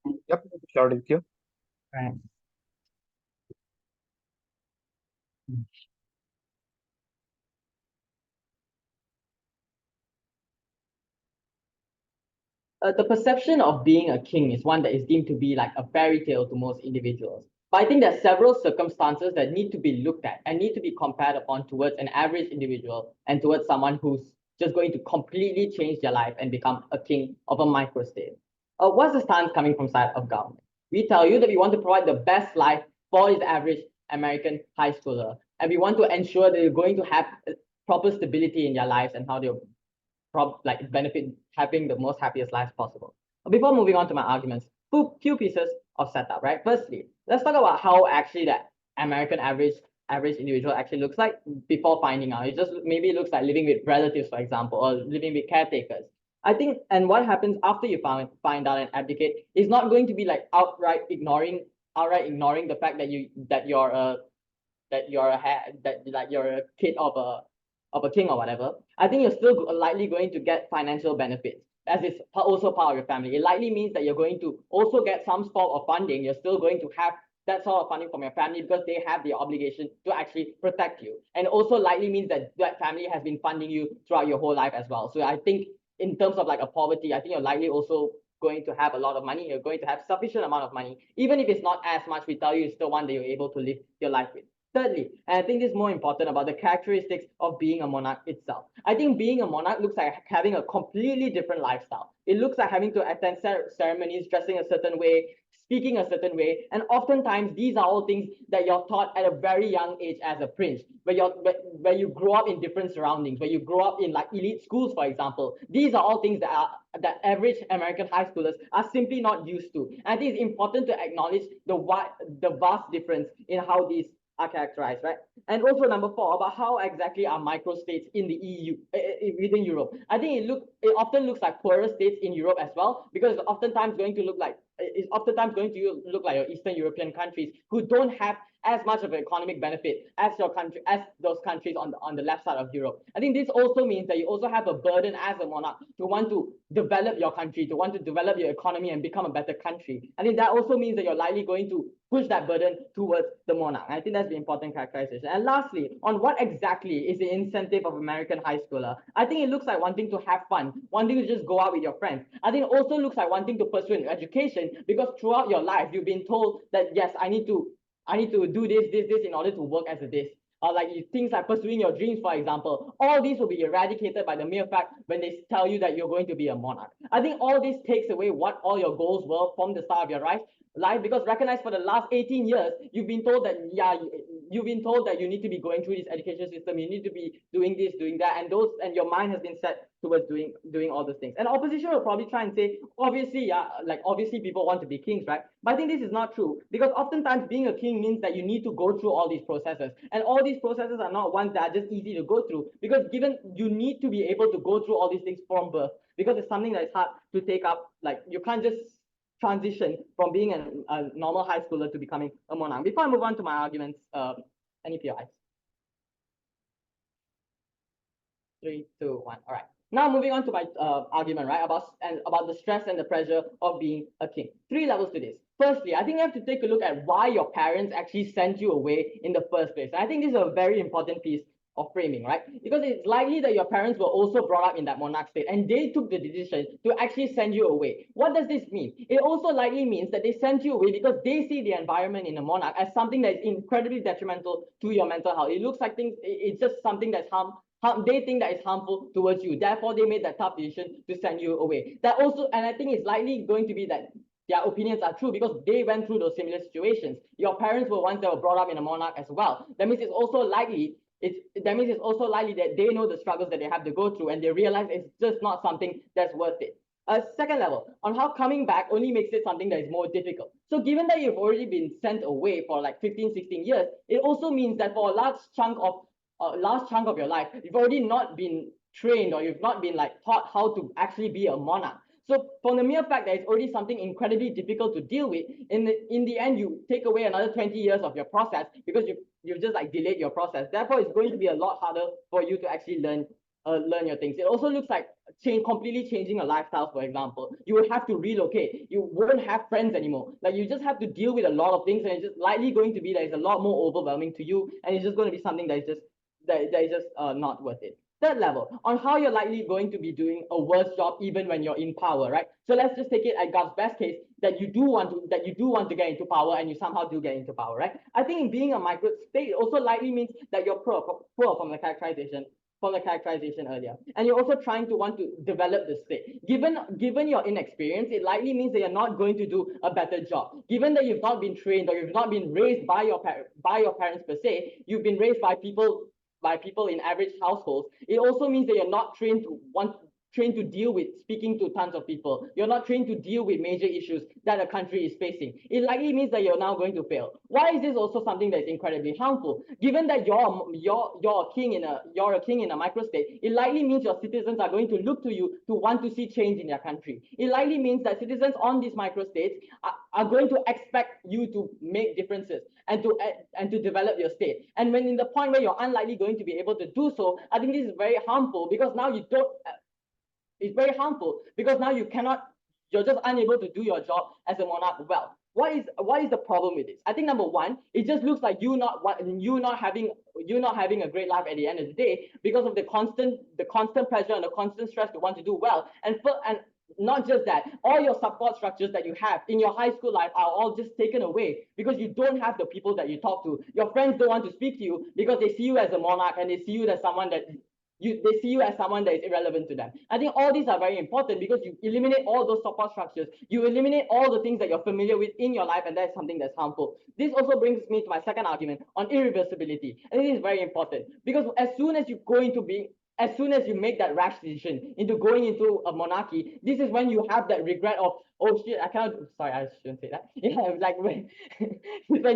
Yep, sure, thank you. Right. The perception of being a king is one that is deemed to be like a fairy tale to most individuals. But I think there are several circumstances that need to be looked at and need to be compared upon towards an average individual and towards someone who's just going to completely change their life and become a king of a microstate. What's the stance coming from side of government? We tell you that we want to provide the best life for this average American high schooler, and we want to ensure that you're going to have proper stability in their lives and how they'll like benefit having the most happiest lives possible. Before moving on to my arguments, few pieces of setup, right? Firstly, let's talk about how actually that American average individual actually looks like before finding out. It just maybe looks like living with relatives, for example, or living with caretakers. I think, and what happens after you find out and abdicate is not going to be like outright ignoring the fact that you're a kid of a king or whatever. I think you're still likely going to get financial benefits as it's also part of your family. It likely means that you're going to also get some form of funding. You're still going to have that sort of funding from your family because they have the obligation to actually protect you. And also likely means that that family has been funding you throughout your whole life as well. So I think in terms of like a poverty, I think you're likely also going to have a lot of money. You're going to have sufficient amount of money. Even if it's not as much, we tell you it's still one that you're able to live your life with. Thirdly, and I think this is more important about the characteristics of being a monarch itself. I think being a monarch looks like having a completely different lifestyle. It looks like having to attend ceremonies, dressing a certain way, speaking a certain way, and oftentimes these are all things that you're taught at a very young age as a prince, where you grow up in different surroundings, where you grow up in like elite schools, for example. These are all things that average American high schoolers are simply not used to. And I think it's important to acknowledge the vast difference in how these are characterized, right? And also number four, about how exactly are microstates in the EU within Europe. I think it often looks like poorer states in Europe as well, because it's oftentimes going to look like your Eastern European countries who don't have as much of an economic benefit as your country as those countries on the left side of Europe. I think this also means that you also have a burden as a monarch to want to develop your country, to want to develop your economy and become a better country. I think that also means that you're likely going to push that burden towards the monarch. And I think that's the important characterization. And lastly, on what exactly is the incentive of American high schooler? I think it looks like wanting to have fun, wanting to just go out with your friends. I think it also looks like wanting to pursue an education because throughout your life you've been told that yes, I need to do this in order to work as a this. Like things like pursuing your dreams, for example, all these will be eradicated by the mere fact when they tell you that you're going to be a monarch. I think all this takes away what all your goals were from the start of your life because recognize for the last 18 years you've been told that you've been told that you need to be going through this education system, you need to be doing this, doing that, and your mind has been set towards doing all those things. And opposition will probably try and say, obviously, yeah, like obviously people want to be kings, right? But I think this is not true because oftentimes being a king means that you need to go through all these processes, and all these processes are not ones that are just easy to go through because given you need to be able to go through all these things from birth because it's something that is hard to take up. Like you can't just transition from being a normal high schooler to becoming a monarch. Before I move on to my arguments, any PIs? 3, 2, 1. All right. Now moving on to my argument, right, about the stress and the pressure of being a king. Three levels to this. Firstly, I think you have to take a look at why your parents actually sent you away in the first place. And I think this is a very important piece of framing, right? Because it's likely that your parents were also brought up in that monarch state and they took the decision to actually send you away. What does this mean? It also likely means that they sent you away because they see the environment in a monarch as something that is incredibly detrimental to your mental health. It looks like it's just something that's they think that is harmful towards you. Therefore, they made that tough decision to send you away. That also, and I think it's likely going to be that their opinions are true because they went through those similar situations. Your parents were ones that were brought up in a monarch as well. That means it's also likely that they know the struggles that they have to go through and they realize it's just not something that's worth it. Second level, on how coming back only makes it something that is more difficult. So given that you've already been sent away for like 15, 16 years, it also means that for a large chunk of your life, you've already not been trained or you've not been like taught how to actually be a monarch. So from the mere fact that it's already something incredibly difficult to deal with, in the end, you take away another 20 years of your process because you've just like delayed your process. Therefore, it's going to be a lot harder for you to actually learn learn your things. It also looks like completely changing your lifestyle. For example, you will have to relocate. You won't have friends anymore. Like you just have to deal with a lot of things, and it's just likely going to be that it's a lot more overwhelming to you, and it's just going to be something that is just not worth it. Third level, on how you're likely going to be doing a worse job even when you're in power, right? So let's just take it at God's best case that you do want to get into power, and you somehow do get into power, right? I think being a microstate also likely means that you're poor from the characterization earlier, and you're also trying to want to develop the state. Given your inexperience, it likely means that you're not going to do a better job. Given that you've not been trained, or you've not been raised by your parents per se, you've been raised by people in average households. It also means that you're not trained to deal with speaking to tons of people. You're not trained to deal with major issues that a country is facing. It likely means that you're now going to fail. Why is this also something that is incredibly harmful? Given that you're a king in a microstate, it likely means your citizens are going to look to you to want to see change in their country. It likely means that citizens on these microstates are going to expect you to make differences and to develop your state. And when in the point where you're unlikely going to be able to do so, I think this is very harmful, because now you don't. It's very harmful because now you're just unable to do your job as a monarch well. What is the problem with this? I think number one, it just looks like you not having a great life at the end of the day, because of the constant pressure and the constant stress to want to do well. And not just that, all your support structures that you have in your high school life are all just taken away because you don't have the people that you talk to. Your friends don't want to speak to you because they see you as a monarch, and they see you as someone that is irrelevant to them. I think all these are very important because you eliminate all those support structures. You eliminate all the things that you're familiar with in your life, and that's something that's harmful. This also brings me to my second argument on irreversibility. And this is very important because as soon as you make that rash decision into going into a monarchy, this is when you have that regret of, oh shit, I shouldn't say that. Yeah, like when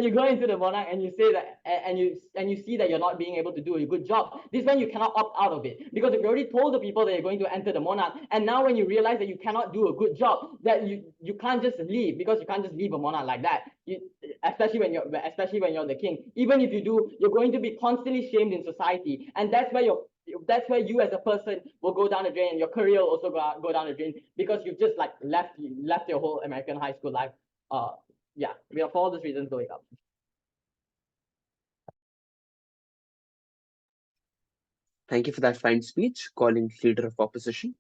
you go into the monarch and you say that, and you see that you're not being able to do a good job, this is when you cannot opt out of it. Because if you already told the people that you're going to enter the monarch, and now when you realize that you cannot do a good job, that you can't just leave, because you can't just leave a monarch like that. Especially when you're the king. Even if you do, you're going to be constantly shamed in society, and that's where you as a person will go down the drain, and your career will also go down the drain, because you've just like left your whole American high school life. Yeah, we have all these reasons going up. Thank you for that fine speech, calling leader of opposition.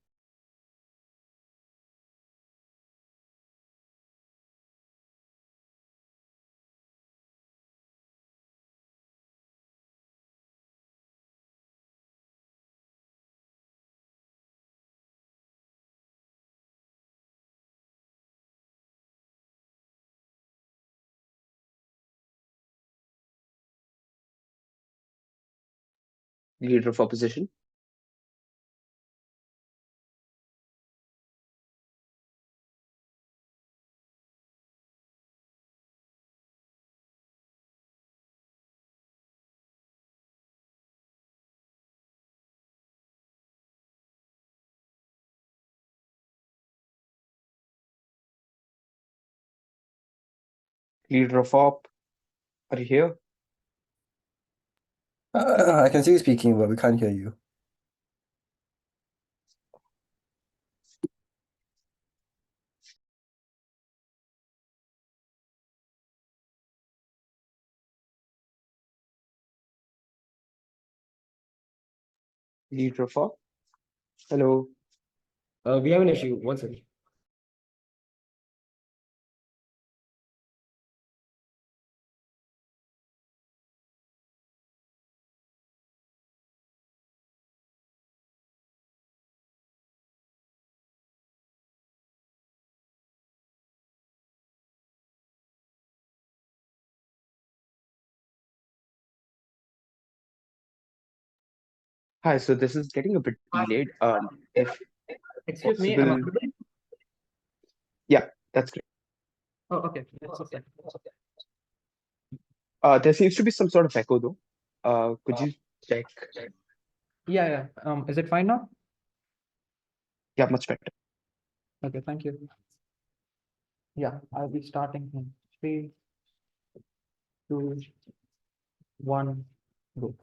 Leader of opposition. Leader of op, are you here? I can see you speaking, but we can't hear you. Leader of op. Hello. We have an issue. One second. Hi, so this is getting a bit delayed. If Excuse me, am I possible, yeah, that's great. Oh, okay. That's okay. There seems to be some sort of echo though. Could you check? Yeah. Is it fine now? Yeah, much better. Okay, thank you. Yeah, I'll be starting in 3, 2, 1, go.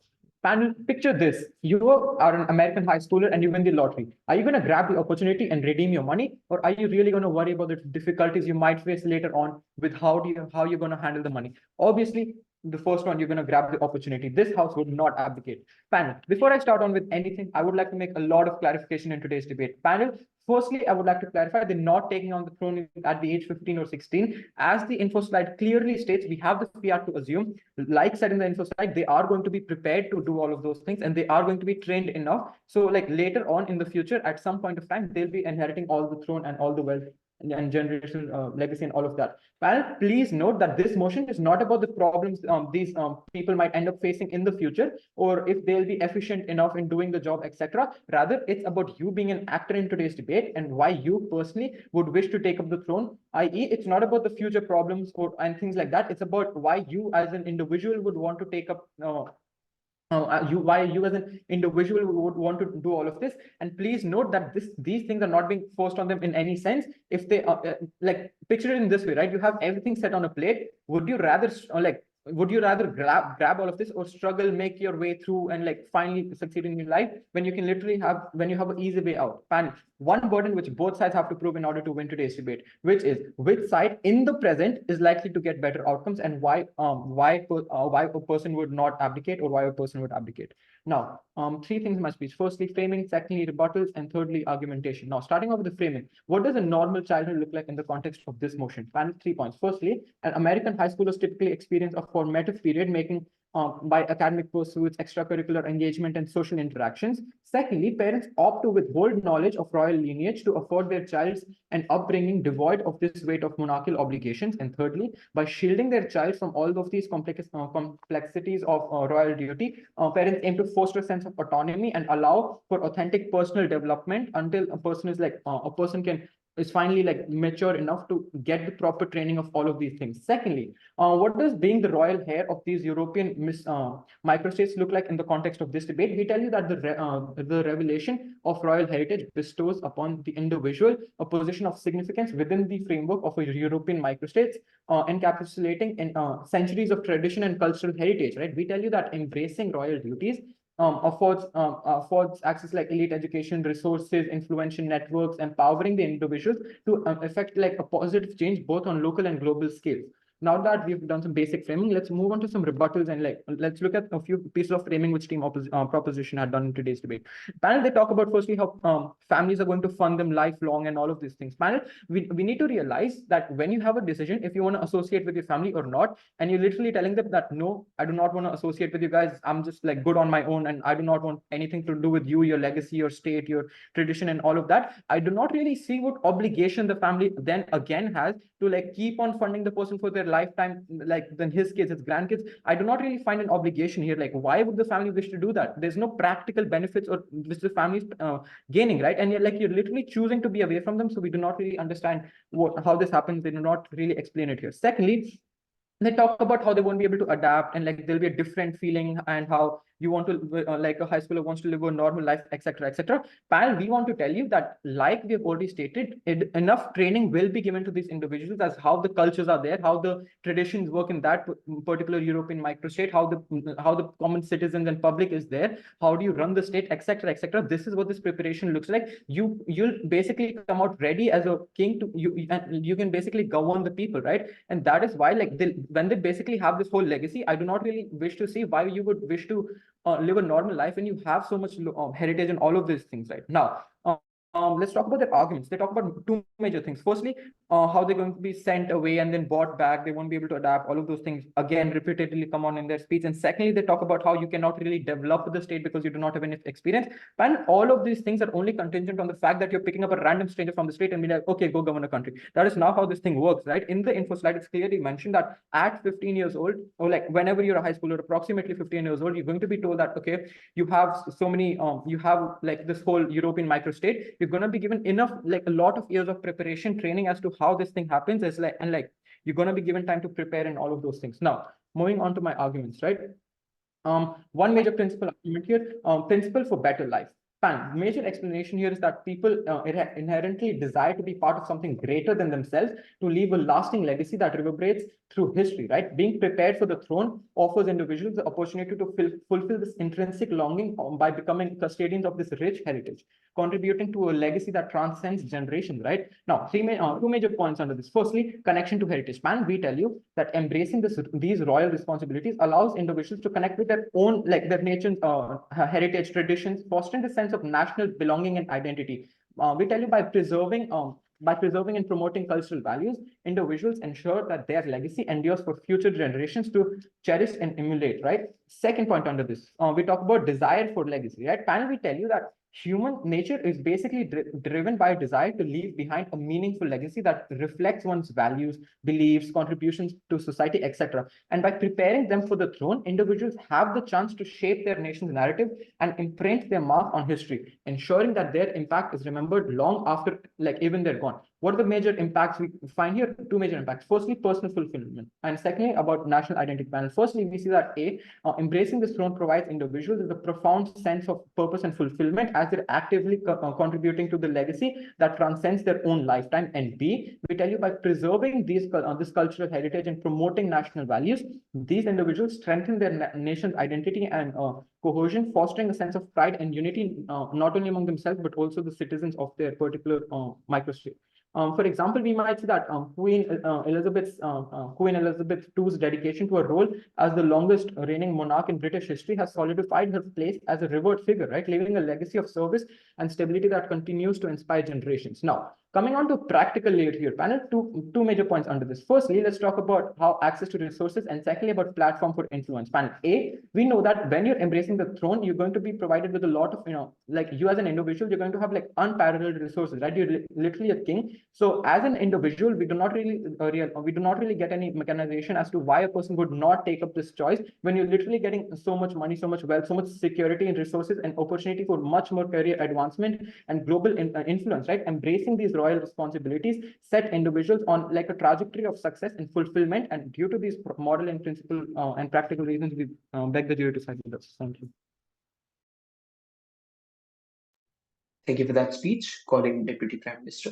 Panel, picture this. You are an American high schooler and you win the lottery. Are you going to grab the opportunity and redeem your money? Or are you really going to worry about the difficulties you might face later on with how you're going to handle the money? Obviously, the first one, you're going to grab the opportunity. This house would not abdicate. Panel, before I start on with anything, I would like to make a lot of clarification in today's debate. Panel, firstly, I would like to clarify they're not taking on the throne at the age 15 or 16. As the info slide clearly states, we have the PR to assume, like said in the info slide, they are going to be prepared to do all of those things and they are going to be trained enough. So like later on in the future, at some point of time, they'll be inheriting all the throne and all the wealth and generational legacy and all of that. Panel, please note that this motion is not about the problems these people might end up facing in the future, or if they'll be efficient enough in doing the job, etc. Rather, it's about you being an actor in today's debate and why you personally would wish to take up the throne, i.e. it's not about the future problems and things like that. It's about why you as an individual would want to take up why you as an individual would want to do all of this. And please note that these things are not being forced on them in any sense. If they like, picture it in this way, right? You have everything set on a plate. Would you rather grab all of this, or struggle, make your way through and like finally succeed in your life when you can literally have an easy way out? Panel, one burden which both sides have to prove in order to win today's debate, which is which side in the present is likely to get better outcomes, and why a person would not abdicate or why a person would abdicate. Now, three things in my speech. Firstly, framing, secondly, rebuttals, and thirdly, argumentation. Now, starting off with the framing, what does a normal childhood look like in the context of this motion? Panel, 3 points. Firstly, an American high schoolers typically experience a formative period making by academic pursuits, extracurricular engagement, and social interactions. Secondly, parents opt to withhold knowledge of royal lineage to afford their child an upbringing devoid of this weight of monarchical obligations. And thirdly, by shielding their child from all of these complexities of royal duty, parents aim to foster a sense of autonomy and allow for authentic personal development until a person is finally like mature enough to get the proper training of all of these things. Secondly, what does being the royal heir of these European microstates look like in the context of this debate? We tell you that the revelation of royal heritage bestows upon the individual a position of significance within the framework of a European microstates, encapsulating in centuries of tradition and cultural heritage, right? We tell you that embracing royal duties affords access like elite education, resources, influential networks, empowering the individuals to affect like a positive change both on local and global scales. Now that we've done some basic framing, let's move on to some rebuttals and like let's look at a few pieces of framing which team proposition had done in today's debate. Panel, they talk about firstly how families are going to fund them lifelong and all of these things. Panel, we need to realize that when you have a decision, if you want to associate with your family or not, and you're literally telling them that no, I do not want to associate with you guys, I'm just like good on my own and I do not want anything to do with you, your legacy, your state, your tradition, and all of that. I do not really see what obligation the family then again has to like keep on funding the person for their lifetime, like then his kids, his grandkids. I do not really find an obligation here. Like, why would the family wish to do that? There's no practical benefits or which the family's gaining, right? And you're literally choosing to be away from them. So we do not really understand how this happens. They do not really explain it here. Secondly, they talk about how they won't be able to adapt and like there'll be a different feeling and how you want to like a high schooler wants to live a normal life, etc., etc. Panel, we want to tell you that like we have already stated, enough training will be given to these individuals as how the cultures are there, how the traditions work in that particular European microstate, how the common citizens and public is there, how do you run the state, etc., etc. This is what this preparation looks like. You'll basically come out ready as a king to you can basically govern the people, right? And that is why like when they basically have this whole legacy, I do not really wish to see why you would wish to live a normal life when you have so much heritage and all of these things right now. Let's talk about their arguments. They talk about two major things. Firstly, how they're going to be sent away and then brought back. They won't be able to adapt. All of those things, again, repeatedly come on in their speech. And secondly, they talk about how you cannot really develop the state because you do not have enough experience. And all of these things are only contingent on the fact that you're picking up a random stranger from the street and be like, okay, go govern a country. That is not how this thing works, right? In the info slide, it's clearly mentioned that at 15 years old, or like whenever you're a high schooler, approximately 15 years old, you're going to be told that, okay, you have so many, you have like this whole European microstate. You're going to be given enough, like a lot of years of preparation, training as to how this thing happens. It's like, and like, you're going to be given time to prepare and all of those things. Now, moving on to my arguments, right? One major principle argument here, principle for better life. Major explanation here is that people inherently desire to be part of something greater than themselves, to leave a lasting legacy that reverberates through history, right? Being prepared for the throne offers individuals the opportunity to fulfill this intrinsic longing by becoming custodians of this rich heritage, contributing to a legacy that transcends generations, right? Now, two major points under this. Firstly, connection to heritage. We tell you that embracing these royal responsibilities allows individuals to connect with their own, like their nation's heritage traditions, fostering the sense of national belonging and identity. We tell you by preserving and promoting cultural values, individuals ensure that their legacy endures for future generations to cherish and emulate, right? Second point under this, we talk about desire for legacy, right? Panel, we tell you that human nature is basically driven by a desire to leave behind a meaningful legacy that reflects one's values, beliefs, contributions to society, etc. And by preparing them for the throne, individuals have the chance to shape their nation's narrative and imprint their mark on history, ensuring that their impact is remembered long after, like, even they're gone. What are the major impacts we find here? Two major impacts. Firstly, personal fulfillment. And secondly, about national identity panel. Firstly, we see that embracing this throne provides individuals with a profound sense of purpose and fulfillment as they're actively contributing to the legacy that transcends their own lifetime. And B, we tell you by preserving this cultural heritage and promoting national values, these individuals strengthen their nation's identity and cohesion, fostering a sense of pride and unity, not only among themselves, but also the citizens of their particular microstate. For example, we might see that Queen Elizabeth II's dedication to her role as the longest reigning monarch in British history has solidified her place as a revered figure, right? Leaving a legacy of service and stability that continues to inspire generations. Now, coming on to practical layer here, panel, two major points under this. Firstly, let's talk about how access to resources, and secondly, about platform for influence. Panel A, we know that when you're embracing the throne, you're going to be provided with a lot of, like you as an individual, you're going to have like unparalleled resources, right? You're literally a king. So as an individual, we do not really get any mechanization as to why a person would not take up this choice when you're literally getting so much money, so much wealth, so much security and resources and opportunity for much more career advancement and global influence, right? Embracing these royal responsibilities set individuals on like a trajectory of success and fulfillment. And due to these model and principle and practical reasons, we beg the jury to side with us. Thank you. Thank you for that speech. Calling Deputy Prime Minister.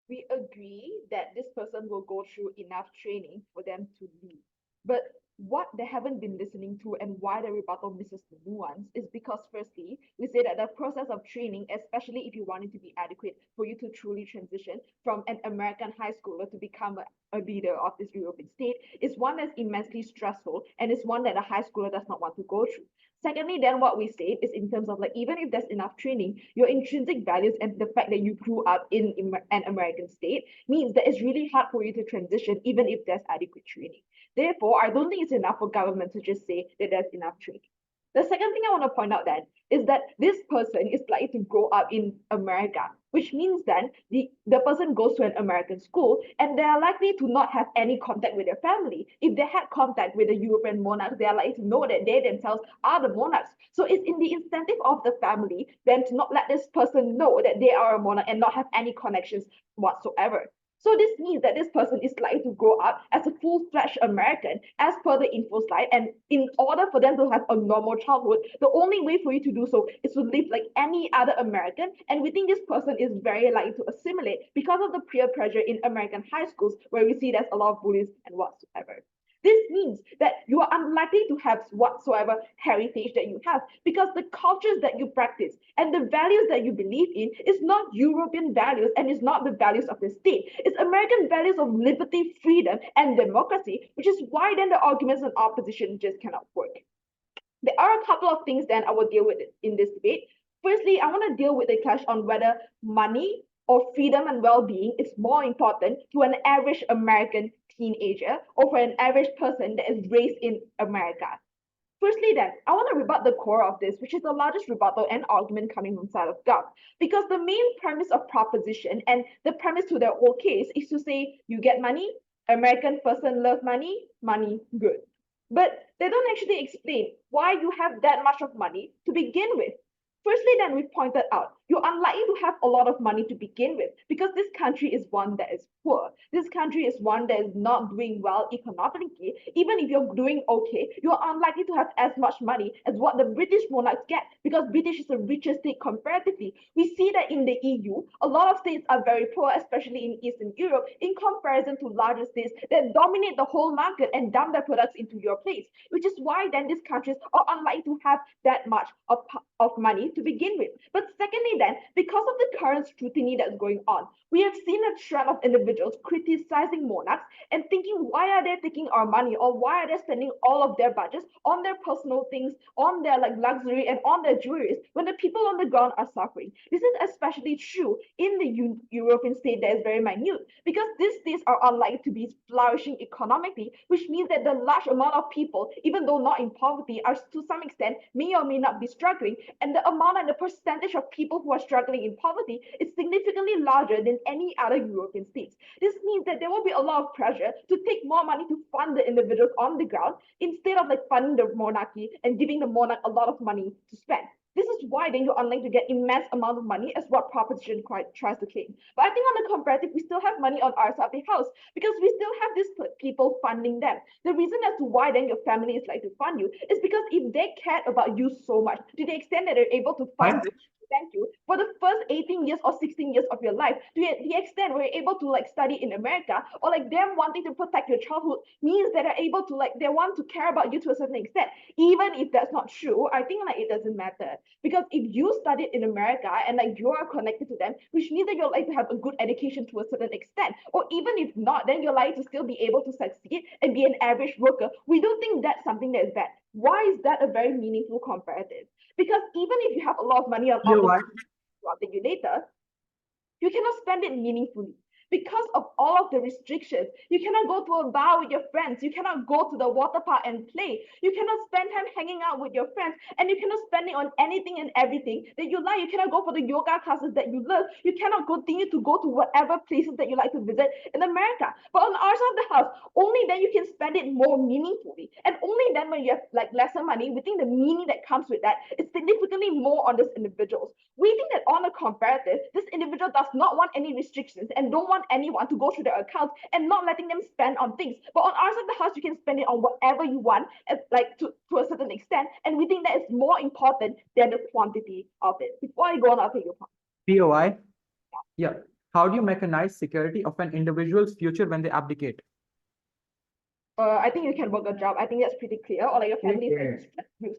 We agree that this person will go through enough training for them to lead. But what they haven't been listening to and why the rebuttal misses the nuance is because, firstly, we say that the process of training, especially if you want it to be adequate for you to truly transition from an American high schooler to become a leader of this European state, is one that's immensely stressful and is one that a high schooler does not want to go through. Secondly, then what we say is in terms of like, even if there's enough training, your intrinsic values and the fact that you grew up in an American state means that it's really hard for you to transition even if there's adequate training. Therefore, I don't think it's enough for government to just say that there's enough training. The second thing I want to point out then is that this person is likely to grow up in America, which means then the person goes to an American school and they are likely to not have any contact with their family. If they had contact with the European monarchs, they are likely to know that they themselves are the monarchs. So it's in the incentive of the family then to not let this person know that they are a monarch and not have any connections whatsoever. So this means that this person is likely to grow up as a full-fledged American as per the Infoslide. And in order for them to have a normal childhood, the only way for you to do so is to live like any other American. And we think this person is very likely to assimilate because of the peer pressure in American high schools where we see there's a lot of bullies and whatsoever. This means that you are unlikely to have whatsoever heritage that you have because the cultures that you practice and the values that you believe in is not European values and is not the values of the state. It's American values of liberty, freedom, and democracy, which is why then the arguments in opposition just cannot work. There are a couple of things then I will deal with in this debate. Firstly, I want to deal with the clash on whether money or freedom and well-being is more important to an average American teenager or for an average person that is raised in America. Firstly, then, I want to rebut the core of this, which is the largest rebuttal and argument coming from side of Gov. Because the main premise of proposition and the premise to their whole case is to say, you get money, American person love money, money good. But they don't actually explain why you have that much of money to begin with. Firstly, then we pointed out, you're unlikely to have a lot of money to begin with because this country is one that is poor. This country is one that is not doing well economically. Even if you're doing okay, you're unlikely to have as much money as what the British monarchs get because British is the richest state comparatively. We see that in the EU, a lot of states are very poor, especially in Eastern Europe, in comparison to larger states that dominate the whole market and dump their products into your place, which is why then these countries are unlikely to have that much of money to begin with. But secondly, then, because of the current scrutiny that's going on, we have seen a trend of individuals criticizing monarchs and thinking, why are they taking our money, or why are they spending all of their budgets on their personal things, on their like luxury and on their jewelries when the people on the ground are suffering? This is especially true in the European state that is very minute because these states are unlikely to be flourishing economically, which means that the large amount of people, even though not in poverty, are to some extent may or may not be struggling, and the amount and the percentage of people who are struggling in poverty is significantly larger than any other European states. This means that there will be a lot of pressure to take more money to fund the individuals on the ground instead of like funding the monarchy and giving the monarch a lot of money to spend. This is why then you're unlikely to get immense amount of money as what proposition tries to claim. But I think on the comparative, we still have money on our side of the house because we still have these people funding them. The reason as to why then your family is like to fund you is because if they cared about you so much to the extent that they're able to fund you, thank you, for the first 18 years or 16 years of your life, to the extent where you're able to like study in America, or like them wanting to protect your childhood means that they're able to like, they want to care about you to a certain extent. Even if that's not true, I think like it doesn't matter. Because if you studied in America and like you are connected to them, which means that you're like to have a good education to a certain extent, or even if not, then you're like to still be able to succeed and be an average worker. We don't think that's something that is bad. Why is that a very meaningful comparative? Because even if you have a lot of money on you later, you cannot spend it meaningfully. Because of all of the restrictions, you cannot go to a bar with your friends. You cannot go to the water park and play. You cannot spend time hanging out with your friends, and you cannot spend it on anything and everything that you like. You cannot go for the yoga classes that you love. You cannot continue to go to whatever places that you like to visit in America. But on our side of the house, only then you can spend it more meaningfully. And only then when you have like lesser money, we think the meaning that comes with that is significantly more on these individuals. We think that on a comparative, this individual does not want any restrictions and don't want anyone to go through their accounts and not letting them spend on things. But on our side of the house, you can spend it on whatever you want, like to a certain extent. And we think that is more important than the quantity of it. Before I go on, I'll take your point. POI? Yeah. How do you mechanize security of an individual's future when they abdicate? I think you can work a job. I think that's pretty clear. Or like your family is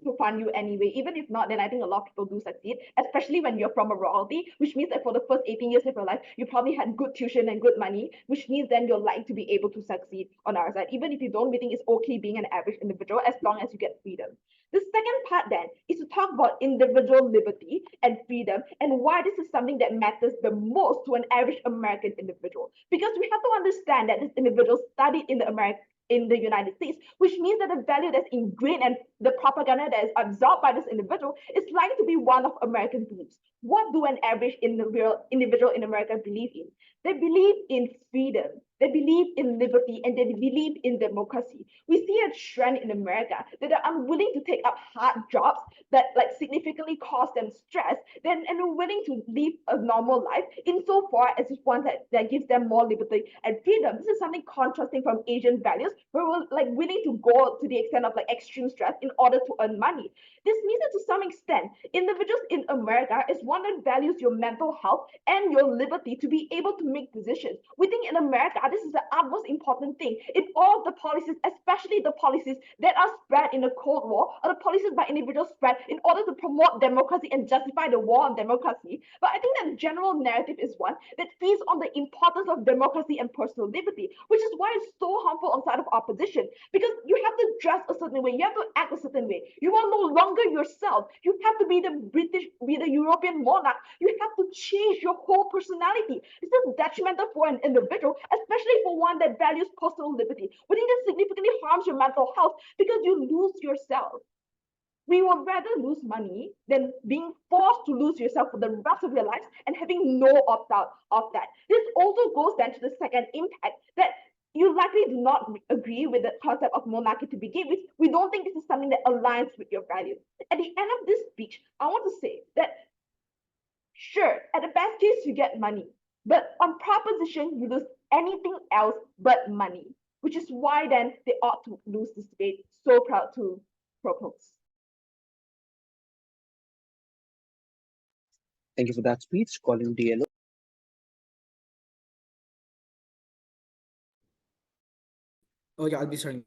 to fund you anyway. Even if not, then I think a lot of people do succeed, especially when you're from a royalty, which means that for the first 18 years of your life, you probably had good tuition and good money, which means then you're likely to be able to succeed on our side. Even if you don't, we think it's okay being an average individual as long as you get freedom. The second part then is to talk about individual liberty and freedom and why this is something that matters the most to an average American individual. Because we have to understand that this individual studied in the United States, which means that the value that's ingrained and the propaganda that is absorbed by this individual is likely to be one of American beliefs. What do an average individual in America believe in? They believe in freedom, they believe in liberty, and they believe in democracy. We see a trend in America that are unwilling to take up hard jobs that like significantly cause them stress, and are willing to live a normal life insofar as it's one that gives them more liberty and freedom. This is something contrasting from Asian values, where we're like willing to go to the extent of like extreme stress in order to earn money. This means that to some extent, individuals in America is one that values your mental health and your liberty to be able to make decisions. We think in America, this is the utmost important thing in all of the policies, especially the policies that are spread in the Cold War, or the policies by individuals spread in order to promote democracy and justify the war on democracy. But I think that the general narrative is one that feeds on the importance of democracy and personal liberty, which is why it's so harmful on side of opposition, because you have to dress a certain way, you have to act a certain way. You are no longer yourself. You have to be the European monarch. You have to change your whole personality. This is detrimental for an individual, especially for one that values personal liberty. We think that significantly harms your mental health because you lose yourself. We would rather lose money than being forced to lose yourself for the rest of your life and having no opt-out of that. This also goes then to the second impact, that you likely do not agree with the concept of monarchy to begin with. We don't think this is something that aligns with your values. At the end of this speech, I want to say that sure, at the best case, you get money, but on proposition, you lose anything else but money, which is why then they ought to lose this debate. So proud to propose. Thank you for that speech. Calling DLO. Oh yeah, I'll be starting.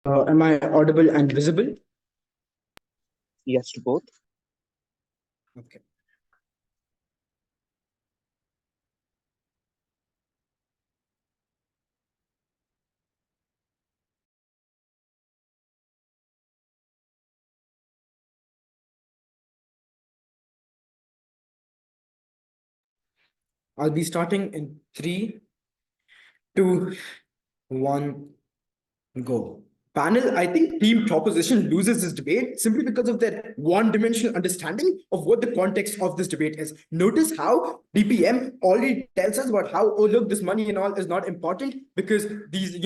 Am I audible and visible? Yes to both. Okay. I'll be starting in 3, 2, 1, go. Panel, I think team proposition loses this debate simply because of their one-dimensional understanding of what the context of this debate is. Notice how DPM already tells us about how, oh, look, this money and all is not important because these,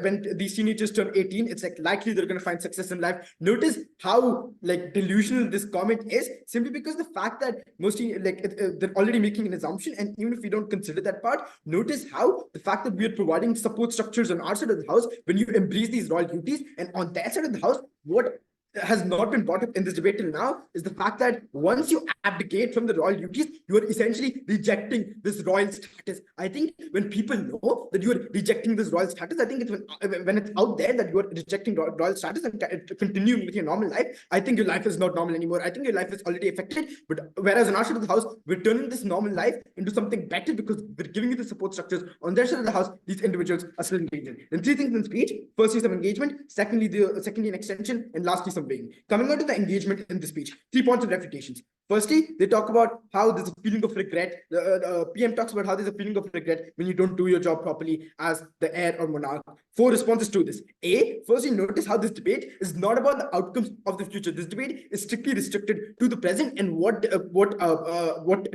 when these teenagers turn 18, it's like likely they're going to find success in life. Notice how like delusional this comment is simply because the fact that mostly they're already making an assumption, and even if we don't consider that part, notice how the fact that we are providing support structures on our side of the house when you embrace these royal duties, and on that side of the house, what has not been brought up in this debate till now is the fact that once you abdicate from the royal duties, you are essentially rejecting this royal status. I think when people know that you are rejecting this royal status, I think it's when it's out there that you are rejecting royal status and continuing with your normal life, I think your life is not normal anymore. I think your life is already affected. But whereas on our side of the house, we're turning this normal life into something better because we're giving you the support structures. On their side of the house, these individuals are still engaged in. And 3 things in speech: firstly, some engagement; secondly, an extension; and lastly, some weighing. Coming on to the engagement in the speech, 3 points of refutations. Firstly, they talk about how there's a feeling of regret. The PM talks about how there's a feeling of regret when you don't do your job properly as the heir or monarch. 4 responses to this. A, firstly, notice how this debate is not about the outcomes of the future. This debate is strictly restricted to the present and what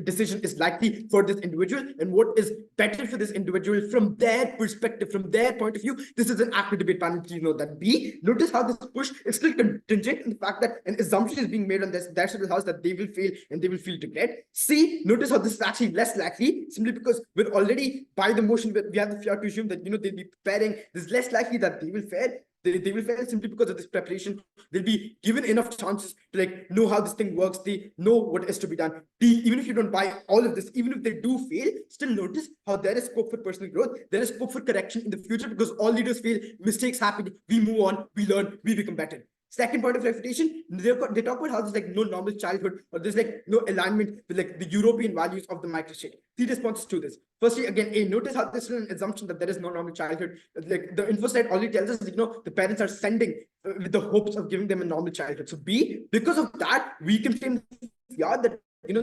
decision is likely for this individual and what is better for this individual from their perspective, from their point of view. This is an active debate panel. Please note that. B, notice how this push is still contingent in the fact that an assumption is being made on that side of the house that they will fail and they will feel regret. C, notice how this is actually less likely simply because we're already by the motion we have the fear to assume that they'll be preparing. This is less likely that they will fail. They will fail simply because of this preparation. They'll be given enough chances to know how this thing works. They know what is to be done. D, even if you don't buy all of this, even if they do fail, still notice how there is scope for personal growth. There is scope for correction in the future because all leaders fail, mistakes happen, we move on, we learn, we become better. Second point of refutation, they talk about how there's no normal childhood or there's no alignment with the European values of the microstate. 3 responses to this. Firstly, again, notice how this is an assumption that there is no normal childhood. The Infoslide already tells us, the parents are sending with the hopes of giving them a normal childhood. So B, because of that, we can claim that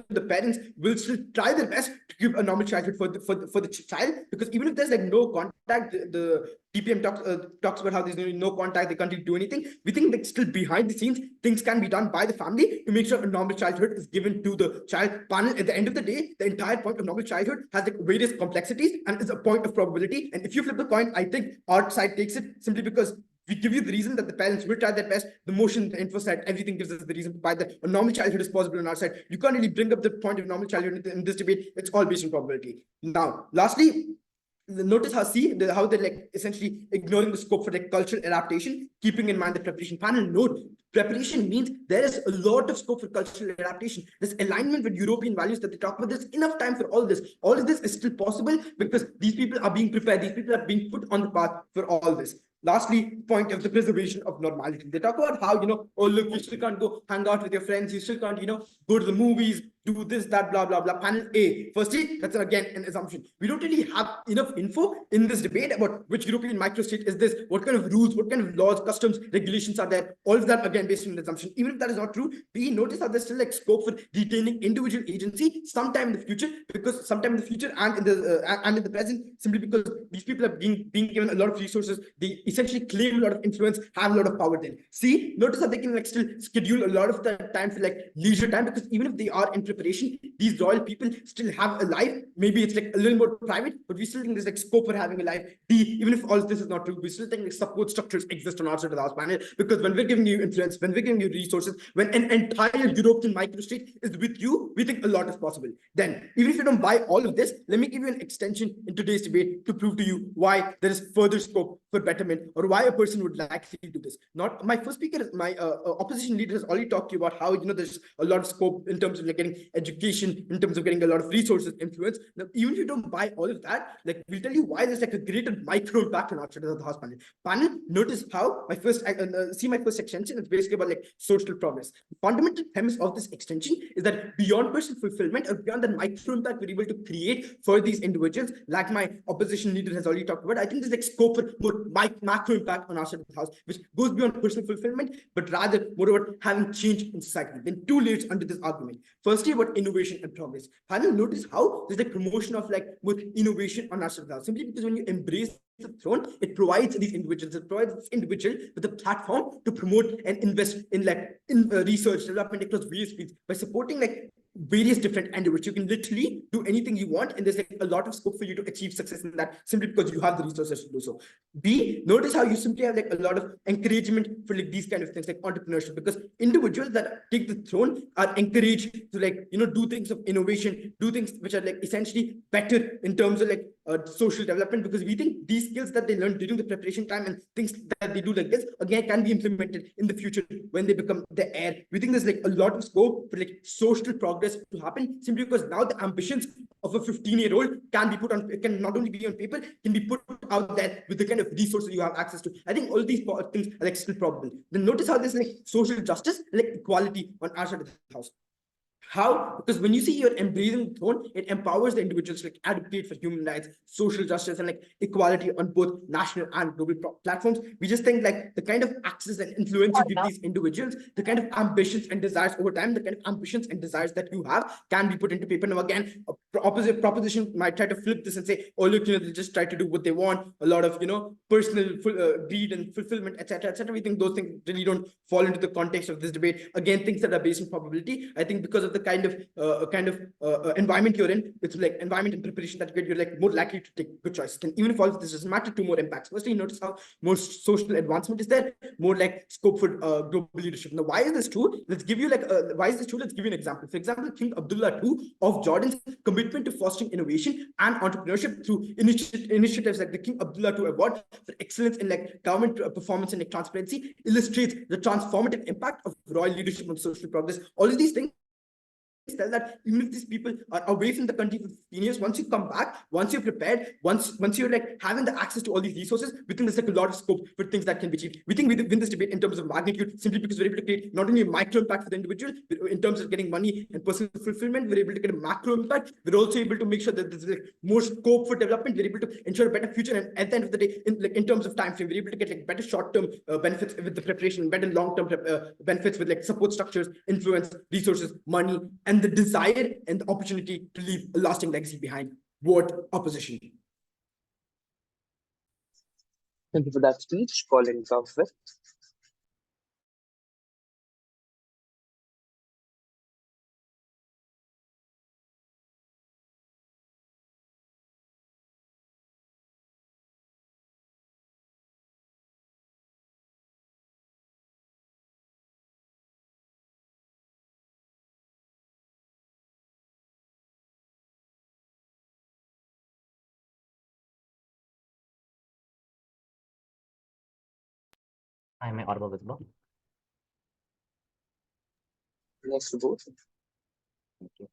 the parents will still try their best to give a normal childhood for the child, because even if there's no contact, the DPM talks about how there's no contact, they can't really do anything. We think that still behind the scenes, things can be done by the family to make sure a normal childhood is given to the child. Panel, at the end of the day, the entire point of normal childhood has various complexities and is a point of probability. And if you flip the coin, I think our side takes it simply because we give you the reason that the parents will try their best. The motion, the Infoslide, everything gives us the reason why a normal childhood is possible on our side. You can't really bring up the point of normal childhood in this debate. It's all based on probability. Now, lastly, notice how they're like essentially ignoring the scope for like cultural adaptation, keeping in mind the preparation panel. Note, preparation means there is a lot of scope for cultural adaptation. This alignment with European values that they talk about, there's enough time for all this. All of this is still possible because these people are being prepared. These people are being put on the path for all this. Lastly, point of the preservation of normality. They talk about how, oh, look, you still can't go hang out with your friends. You still can't, go to the movies, do this, that, blah, blah, blah. Panel A. Firstly, that's again an assumption. We don't really have enough info in this debate about which European microstate is this, what kind of rules, what kind of laws, customs, regulations are there. All of that, again, based on an assumption. Even if that is not true, we notice how there's still like scope for retaining individual agency sometime in the future, because sometime in the future and in the present, simply because these people are being given a lot of resources, they essentially claim a lot of influence, have a lot of power. Then see, notice how they can like still schedule a lot of the time for like leisure time, because even if they are in preparation, these royal people still have a life. Maybe it's like a little more private, but we still think there's like scope for having a life. Even if all this is not true, we still think like support structures exist on our side of the house panel, because when we're giving you influence, when we're giving you resources, when an entire European microstate is with you, we think a lot is possible. Then, even if you don't buy all of this, let me give you an extension in today's debate to prove to you why there is further scope for betterment, or why a person would likely do this. Not my first speaker, my opposition leader has already talked to you about how there's a lot of scope in terms of like getting education, in terms of getting a lot of resources, influence. Now, even if you don't buy all of that, like we'll tell you why there's like a greater micro impact on outside of the house panel. Notice how my first extension is basically about like social progress. The fundamental premise of this extension is that beyond personal fulfillment, or beyond the micro impact we're able to create for these individuals, like my opposition leader has already talked about, I think there's like scope for more macro impact on our side of the house, which goes beyond personal fulfillment, but rather more about having change in society. Then two layers under this argument. Firstly, about innovation and progress. Finally, notice how there's like promotion of like more innovation on our side of the house, simply because when you embrace the throne, it provides these individuals, it provides this individual with a platform to promote and invest in research development across various fields by supporting like various different endeavors. You can literally do anything you want, and there's like a lot of scope for you to achieve success in that, simply because you have the resources to do so. B, notice how you simply have like a lot of encouragement for like these kind of things like entrepreneurship, because individuals that take the throne are encouraged to like do things of innovation, do things which are like essentially better in terms of like social development, because we think these skills that they learn during the preparation time and things that they do like this again can be implemented in the future when they become the heir. We think there's like a lot of scope for like social progress to happen, simply because now the ambitions of a 15-year-old can not only be on paper, can be put out there with the kind of resources you have access to. I think all these things are like still probable. Then notice how there's like social justice, like equality on our side of the house. How? Because when you see you're embracing the throne, it empowers the individuals to like advocate for human rights, social justice, and like equality on both national and global platforms. We just think like the kind of access and influence you give these individuals, the kind of ambitions and desires over time, the kind of ambitions and desires that you have can be put into paper. Now, again, opposite proposition might try to flip this and say, oh, look, they just try to do what they want, a lot of, personal greed and fulfillment, etc., etc. We think those things really don't fall into the context of this debate. Again, things that are based on probability. I think because of the kind of environment you're in, it's like environment and preparation that you're like more likely to take good choices. And even if all of this doesn't matter, two more impacts. Firstly, notice how more social advancement is there, more like scope for global leadership. Now, why is this true? Let's give you why is this true? Let's give you an example. For example, King Abdullah II of Jordan's commitment to fostering innovation and entrepreneurship through initiatives like the King Abdullah II Award for excellence in like government performance and like transparency illustrates the transformative impact of royal leadership on social progress. All of these things tell that even if these people are away from the country for 15 years, once you come back, once you're prepared, once you're like having the access to all these resources, we think there's like a lot of scope for things that can be achieved. We think we win this debate in terms of magnitude, simply because we're able to create not only a micro impact for the individual in terms of getting money and personal fulfillment, we're able to get a macro impact. We're also able to make sure that there's like more scope for development. We're able to ensure a better future, and at the end of the day, in terms of time frame, we're able to get like better short-term benefits with the preparation, better long-term benefits with like support structures, influence, resources, money, and the desire and the opportunity to leave a lasting legacy behind. Vote opposition. Thank you for that speech, Colin Southwest. Am I audible, visible? Next to both. Thank you.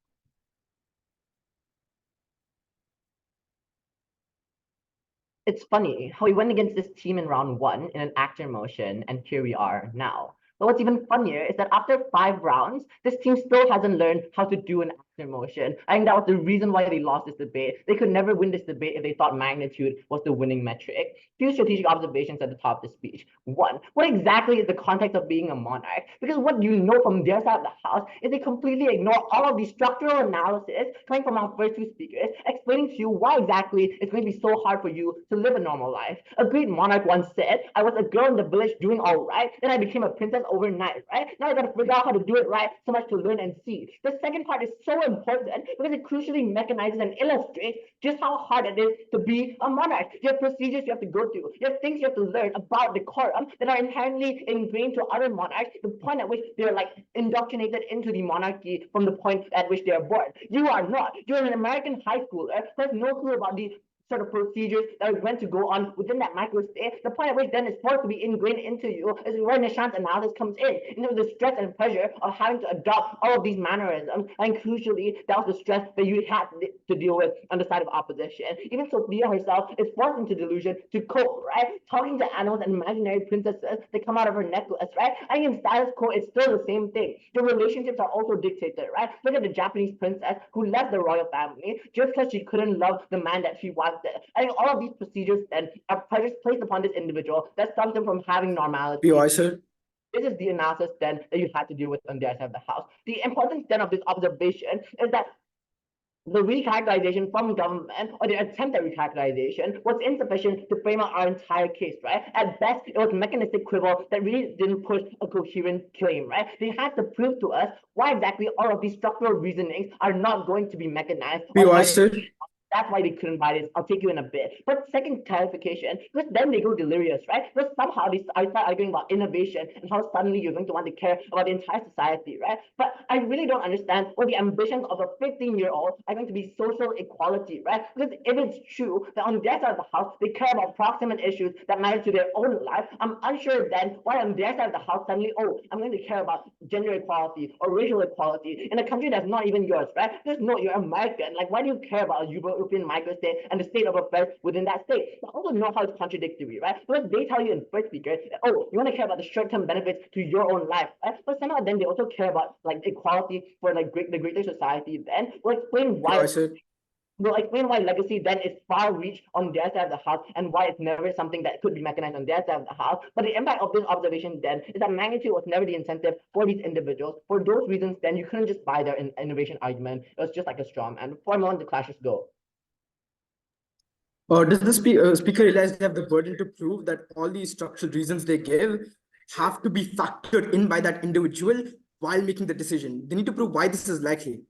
It's funny how we went against this team in round 1 in an actor motion, and here we are now. But what's even funnier is that after 5 rounds, this team still hasn't learned how to do an actor motion. I think that was the reason why they lost this debate. They could never win this debate if they thought magnitude was the winning metric. Few strategic observations at the top of the speech. 1, what exactly is the context of being a monarch? Because what you know from their side of the house is they completely ignore all of the structural analysis coming from our first 2 speakers, explaining to you why exactly it's going to be so hard for you to live a normal life. A great monarch once said, I was a girl in the village doing all right, then I became a princess overnight, right? Now I gotta figure out how to do it right, so much to learn and see. The second part is so important because it crucially mechanizes and illustrates just how hard it is to be a monarch. You have procedures you have to go through. You have things you have to learn about decorum that are inherently ingrained to other monarchs, the point at which they're like indoctrinated into the monarchy from the point at which they're born. You are not. You're an American high schooler who has no clue about the sort of procedures that are meant to go on within that microstate, the point at which then is forced to be ingrained into you is where Nishant's analysis comes in. Into the stress and pressure of having to adopt all of these mannerisms, and crucially, that was the stress that you had to deal with on the side of opposition. Even Sophia herself is forced into delusion to cope, right? Talking to animals and imaginary princesses that come out of her necklace, right? I think in status quo, it's still the same thing. The relationships are also dictated, right? Look at the Japanese princess who left the royal family just because she couldn't love the man that she wanted. I think all of these procedures then are pressures placed upon this individual that stops them from having normality. Sir. This is the analysis then that you had to deal with on their side of the house. The importance then of this observation is that the recharacterization from government or the attempt at recharacterization was insufficient to frame out our entire case, right? At best, it was mechanistic quibble that really didn't push a coherent claim, right? They had to prove to us why exactly all of these structural reasonings are not going to be mechanized. That's why they couldn't buy this. I'll take you in a bit. But second clarification, because then they go delirious, right? Because somehow they start arguing about innovation and how suddenly you're going to want to care about the entire society, right? But I really don't understand what the ambitions of a 15-year-old are going to be social equality, right? Because if it's true that on their side of the house, they care about proximate issues that matter to their own life, I'm unsure then why on their side of the house suddenly, oh, I'm going to care about gender equality or racial equality in a country that's not even yours, right? Just no, you're American. Like, why do you care about a European microstate and the state of affairs within that state? But also know how it's contradictory, right? Because they tell you in first speaker, oh, you want to care about the short-term benefits to your own life, right? But somehow then they also care about like equality for like the greater society. Then we'll explain why. We'll explain why legacy then is far reach on their side of the house and why it's never something that could be mechanized on their side of the house. But the impact of this observation then is that magnitude was never the incentive for these individuals. For those reasons, then you couldn't just buy their innovation argument. It was just like a straw man. 4 more, the clashes go. Does the speaker realize they have the burden to prove that all these structural reasons they give have to be factored in by that individual while making the decision? They need to prove why this is likely.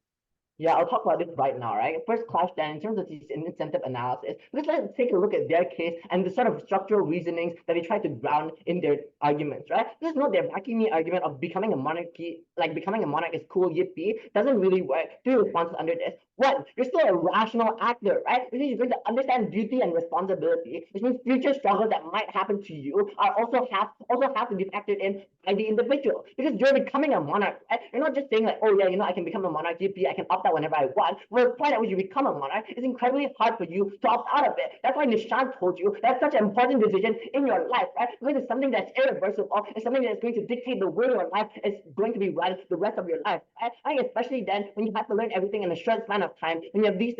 Yeah, I'll talk about this right now, right? First clash then, in terms of this incentive analysis, let's take a look at their case and the sort of structural reasonings that they try to ground in their arguments, right? Just note their backing the argument of becoming a monarchy, like becoming a monarch is cool, yippee, doesn't really work. 3 responses under this. 1, you're still a rational actor, right? Which means you're going to understand duty and responsibility, which means future struggles that might happen to you are also have to be factored in by the individual. Because you're becoming a monarch, right? You're not just saying like, oh yeah, I can become a monarch, yippee, I can opt out whenever I want. Well, the point at which you become a monarch, it's incredibly hard for you to opt out of it. That's why Nishant told you that's such an important decision in your life, right? Because it's something that's irreversible. It's something that's going to dictate the way your life is going to be run the rest of your life, right? I think especially then when you have to learn everything in a short span of time, when you have these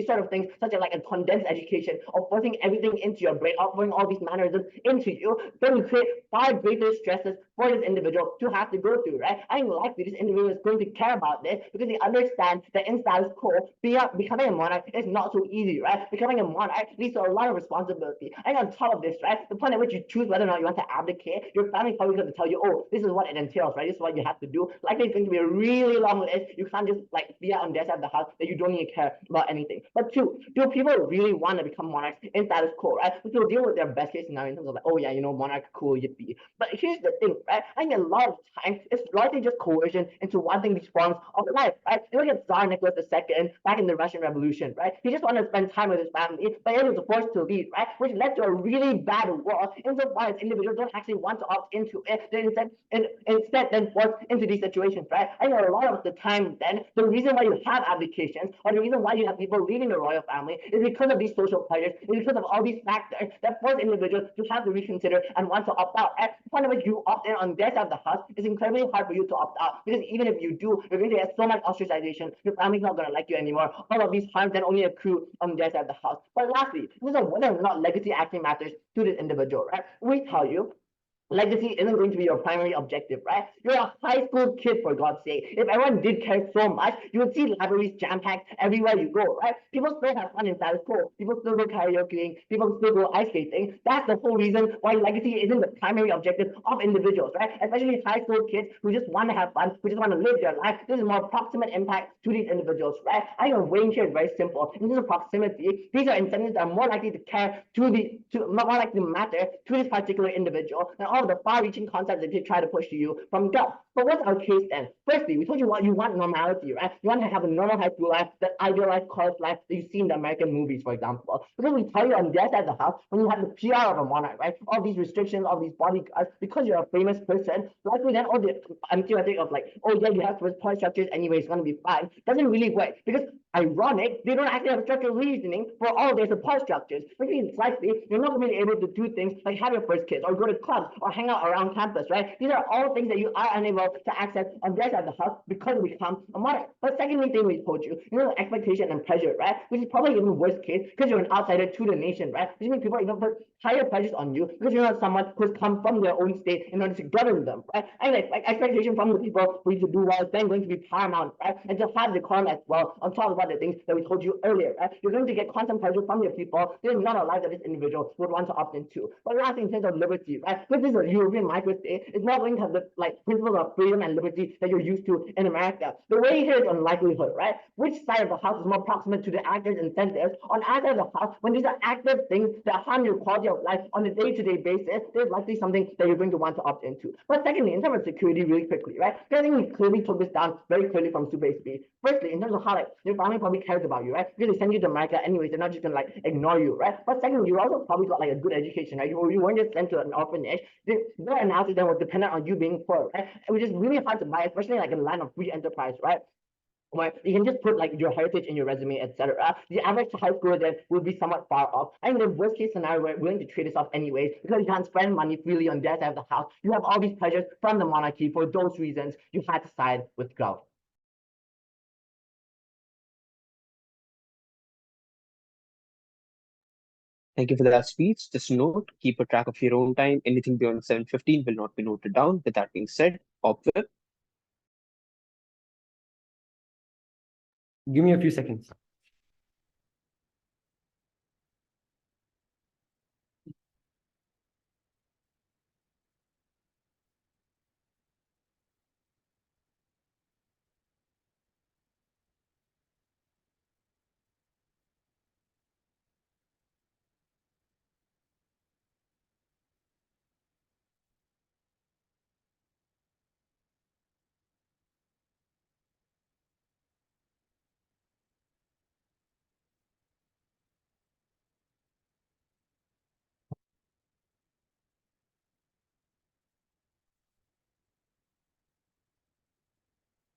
sort of things, such as like a condensed education, or forcing everything into your brain, offering all these mannerisms into you, then you create far greater stresses for this individual to have to go through, right? I think likely this individual is going to care about this because they understand that in status quo, becoming a monarch is not so easy, right? Becoming a monarch leads to a lot of responsibility. And on top of this, right, the point at which you choose whether or not you want to abdicate, your family's probably going to tell you, oh, this is what it entails, right? This is what you have to do. Likely it's going to be a really long list. You can't just like be on their side of the house that you don't need to care about anything. But 2, do people really want to become monarchs in status quo, right? So they'll deal with their best case scenario in terms of like, oh yeah, monarch, cool, yippee. But here's the thing, right? I think a lot of times it's largely just coercion into wanting these forms of life, right? You look at like Tsar Nicholas II back in the Russian Revolution, right? He just wanted to spend time with his family, but then he was forced to leave, right? Which led to a really bad war. Insofar as individuals don't actually want to opt into it, they instead then forced into these situations, right? I think a lot of the time then, the reason why you have abdications, or the reason why you have people leaving the royal family is because of these social pleasures, is because of all these factors that force individuals to have to reconsider and want to opt out. At the point at which you opt in on their side of the house, it's incredibly hard for you to opt out, because even if you do, you're going to get so much ostracization, your family's not going to like you anymore. All of these harms then only accrue on their side of the house. But lastly, this is whether or not legacy actually matters to this individual, right? We tell you legacy isn't going to be your primary objective, right? You're a high school kid, for God's sake. If everyone did care so much, you would see libraries jam-packed everywhere you go, right? People still have fun inside of school. People still go karaokeing. People still go ice skating. That's the whole reason why legacy isn't the primary objective of individuals, right? Especially high school kids who just want to have fun, who just want to live their life. This is more proximate impact to these individuals, right? I think the weighing here is very simple. In terms of proximity, these are incentives that are more likely to care more likely to matter to this particular individual than all of the far-reaching concepts that they try to push to you from gut. But what's our case then? Firstly, we told you what you want normality, right? You want to have a normal high school life, that idealized college life that you see in the American movies, for example. Because we tell you on their side of the house, when you have the PR of a monarch, right? All these restrictions, all these bodyguards, because you're a famous person, likely then all the theoretic of like, oh yeah, you have power structures anyway, it's going to be fine, doesn't really work. Because ironic, they don't actually have structural reasoning for all their support structures. Which means likely you're not going to be able to do things like have your first kids or go to clubs or hang out around campus, right? These are all things that you are unable to access on their side of the house because you become a monarch. But secondly, thing we told you, expectation and pressure, right? Which is probably even worst case because you're an outsider to the nation, right? Which means people even put higher pressures on you because you're not someone who's come from their own state in order to govern them, right? And like expectation from the people who need to do well is then going to be paramount, right? And to have decorum as well on top of other things that we told you earlier, right? You're going to get constant pressure from your people. This is not a life that this individual would want to opt into. But lastly, in terms of liberty, right? Because this is a European microstate, it's not going to have the principles of freedom and liberty that you're used to in America. The way here is on likelihood, right? Which side of the house is more proximate to the actors' incentives? On our side of the house, when these are active things that harm your quality of life on a day-to-day basis, there's likely something that you're going to want to opt into. But secondly, in terms of security, really quickly, right? I think we clearly took this down very clearly from Super HB. Firstly, in terms of how your family probably cares about you, right? Because they send you to America anyways, they're not just gonna ignore you, right? But secondly, you also probably got a good education, right? You weren't just sent to an orphanage. Their analysis then was dependent on you being poor, right? Which is really hard to buy, especially in a land of free enterprise, right? Where you can just put your heritage in your resume, etc. The average high schooler then will be somewhat far off. I think the worst case scenario, we're willing to trade this off anyways, because you can't spend money freely on their side of the house. You have all these pleasures from the monarchy. For those reasons, you had to side with Gov. Thank you for that speech. Just note, keep a track of your own time. Anything beyond 7:15 will not be noted down. With that being said, Opwell. Give me a few seconds.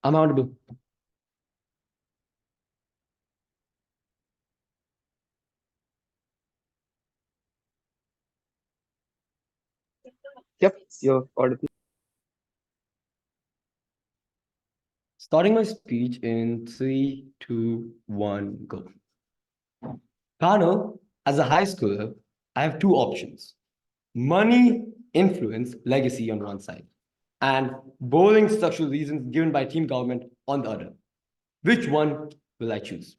I'm audible. Yep, you're audible. Starting my speech in 3, 2, 1, go. Panel, as a high schooler, I have two options. Money, influence, legacy on one side, and boring structural reasons given by team government on the other. Which one will I choose?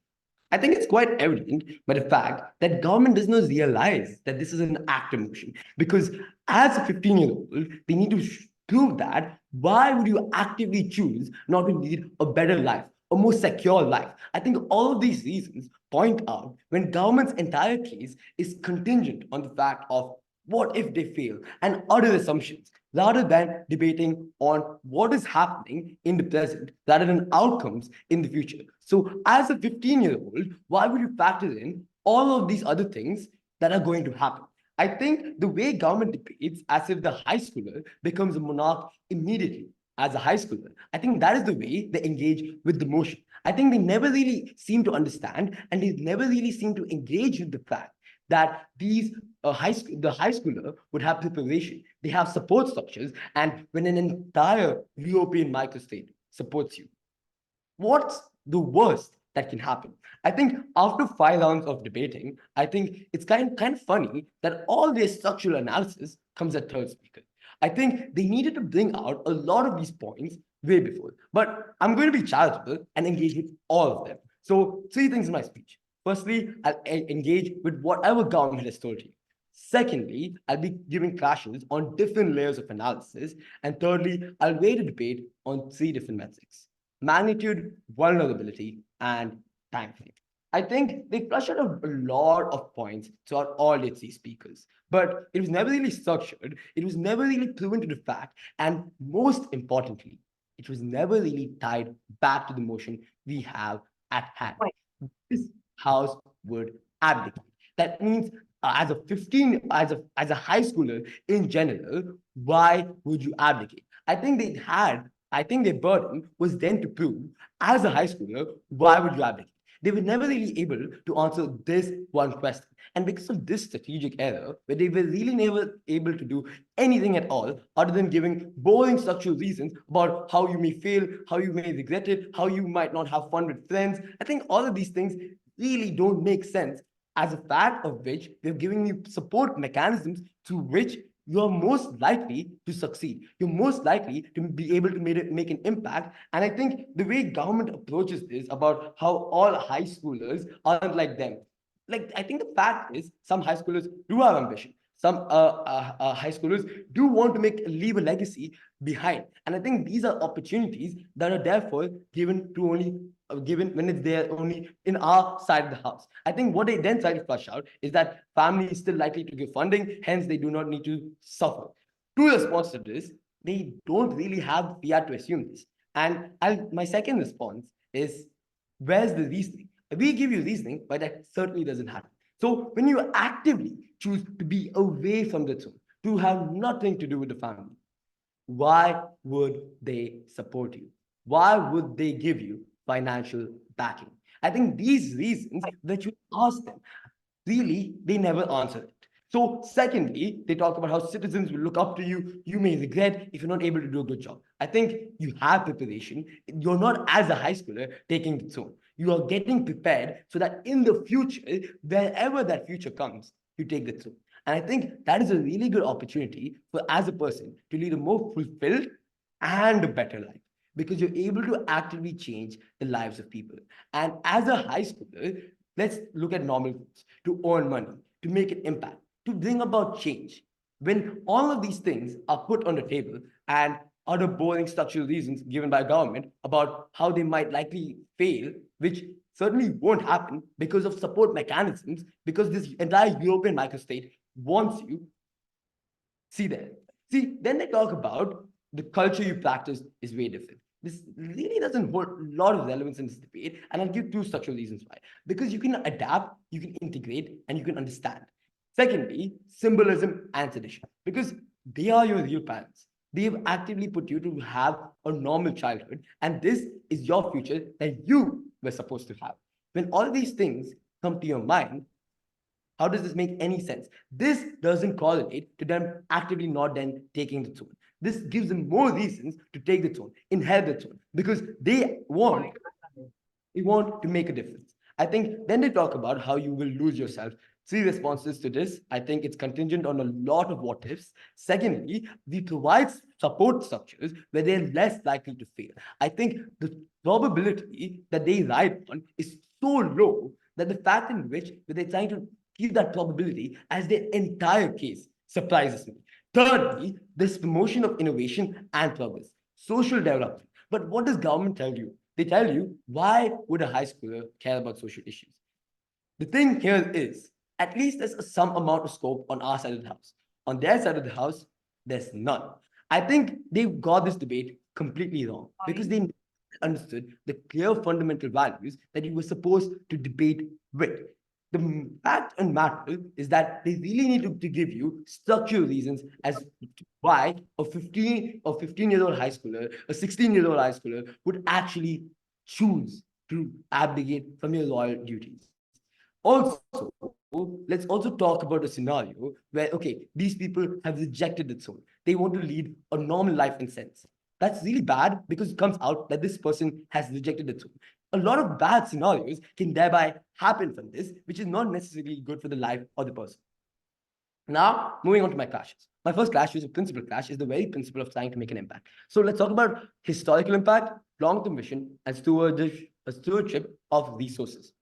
I think it's quite evident by the fact that government does not realize that this is an active motion, because as a 15-year-old, they need to prove that. Why would you actively choose not to lead a better life, a more secure life? I think all of these reasons point out when government's entire case is contingent on the fact of what if they fail and other assumptions. rather than debating on what is happening in the present rather than outcomes in the future. So as a 15-year-old, why would you factor in all of these other things that are going to happen? I think the way government debates as if the high schooler becomes a monarch immediately as a high schooler, I think that is the way they engage with the motion. I think they never really seem to understand, and they never really seem to engage with the fact that the high schooler would have preparation. They have support structures, and when an entire European microstate supports you, what's the worst that can happen? I think after 5 rounds of debating, I think it's kind of funny that all their structural analysis comes at third speaker. I think they needed to bring out a lot of these points way before, but I'm going to be charitable and engage with all of them. So 3 things in my speech. Firstly, I'll engage with whatever government has told you. Secondly, I'll be giving clashes on different layers of analysis. And thirdly, I'll weigh the debate on 3 different metrics: magnitude, vulnerability, and time frame. I think they flushed out a lot of points throughout all the 3 speakers, but it was never really structured. It was never really proven to the fact. And most importantly, it was never really tied back to the motion we have at hand. This house would abdicate. That means as a high schooler in general, why would you abdicate? I think their burden was then to prove, as a high schooler, why would you abdicate? They were never really able to answer this one question. And because of this strategic error, where they were really never able to do anything at all, other than giving boring structural reasons about how you may fail, how you may regret it, how you might not have fun with friends, I think all of these things really don't make sense, as a fact of which they're giving you support mechanisms through which you're most likely to succeed. You're most likely to be able to make an impact. And I think the way government approaches this about how all high schoolers aren't like them. Like, I think the fact is some high schoolers do have ambition. Some high schoolers do want to leave a legacy behind. And I think these are opportunities that are therefore given when it's there only in our side of the house. I think what they then try to flush out is that family is still likely to give funding, hence they do not need to suffer. To response to this, they don't really have the fiat to assume this. And my second response is, where's the reasoning? We give you reasoning, but that certainly doesn't happen. So when you actively choose to be away from the throne, to have nothing to do with the family, why would they support you? Why would they give you financial backing? I think these reasons that you ask them, really, they never answer it. So secondly, they talk about how citizens will look up to you. You may regret if you're not able to do a good job. I think you have preparation. You're not, as a high schooler, taking the throne. You are getting prepared so that in the future, wherever that future comes, you take the throne. And I think that is a really good opportunity for, as a person, to lead a more fulfilled and a better life, because you're able to actively change the lives of people. And as a high schooler, let's look at normal goals: to earn money, to make an impact, to bring about change. When all of these things are put on the table and other boring structural reasons given by government about how they might likely fail, which certainly won't happen because of support mechanisms, because this entire European microstate wants you. See, then they talk about the culture you practice is way different. This really doesn't hold a lot of relevance in this debate, and I'll give 2 structural reasons why. Because you can adapt, you can integrate, and you can understand. Secondly, symbolism and tradition, because they are your real parents. They have actively put you to have a normal childhood, and this is your future that you were supposed to have. When all these things come to your mind, how does this make any sense? This doesn't correlate to them actively not then taking the throne. This gives them more reasons to take the throne, inherit the throne, because they want to make a difference. I think then they talk about how you will lose yourself. 3 responses to this. I think it's contingent on a lot of what ifs. Secondly, we provide support structures where they're less likely to fail. I think the probability that they ride on is so low that the fact in which they're trying to keep that probability as their entire case surprises me. Thirdly, this promotion of innovation and progress, social development. But what does government tell you? They tell you, why would a high schooler care about social issues? The thing here is, at least there's some amount of scope on our side of the house. On their side of the house, there's none. I think they got this debate completely wrong because they understood the clear fundamental values that you were supposed to debate with. The fact and matter is that they really need to give you structural reasons as to why a 15-year-old high schooler, a 16-year-old high schooler would actually choose to abdicate from your royal duties. Also, let's also talk about a scenario where, okay, these people have rejected the throne. They want to lead a normal life in sense. That's really bad because it comes out that this person has rejected the throne. A lot of bad scenarios can thereby happen from this, which is not necessarily good for the life of the person. Now, moving on to my clashes. My first clash, which is a principal clash, is the very principle of trying to make an impact. So let's talk about historical impact, long-term vision, and stewardship of resources.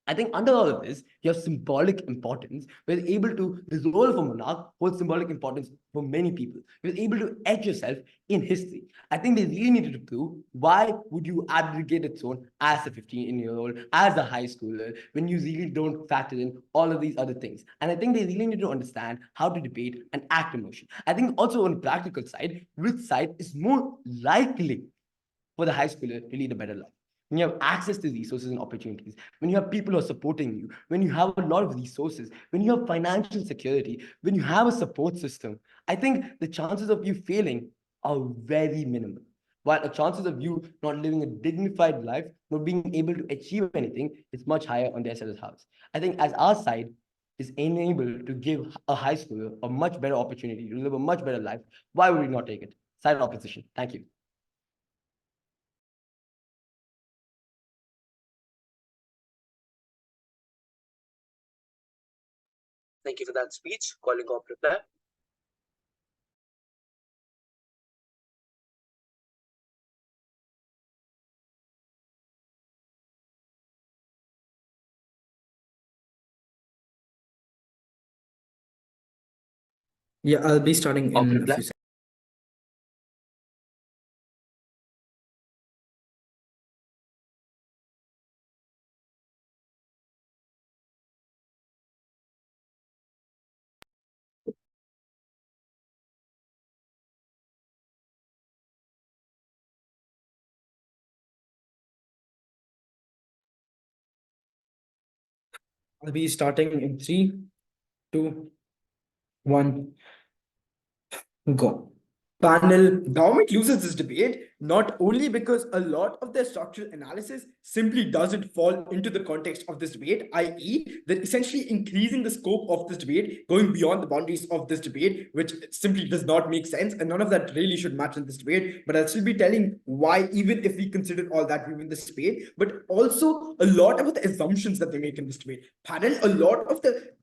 I think under all of this, you have symbolic importance. We're able to, the role of a monarch holds symbolic importance for many people. You're able to etch yourself in history. I think they really needed to prove why would you abdicate a throne as a 15-year-old, as a high schooler, when you really don't factor in all of these other things. And I think they really need to understand how to debate and act emotion. I think also on the practical side, which side is more likely for the high schooler to lead a better life. When you have access to resources and opportunities, when you have people who are supporting you, when you have a lot of resources, when you have financial security, when you have a support system, I think the chances of you failing are very minimal. While the chances of you not living a dignified life, not being able to achieve anything, is much higher on their side of the house. I think as our side is enabled to give a high schooler a much better opportunity to live a much better life, why would we not take it? Side opposition. Thank you. Thank you for that speech. Calling off reply. Yeah, I'll be starting in a few seconds. I'll be starting in 3, 2, 1, go. Panel, government loses this debate not only because a lot of their structural analysis simply doesn't fall into the context of this debate, i.e., they're essentially increasing the scope of this debate, going beyond the boundaries of this debate, which simply does not make sense, and none of that really should matter in this debate. But I'll still be telling why, even if we consider all that, we win this debate, but also a lot of the assumptions that they make in this debate. Panel, a lot of the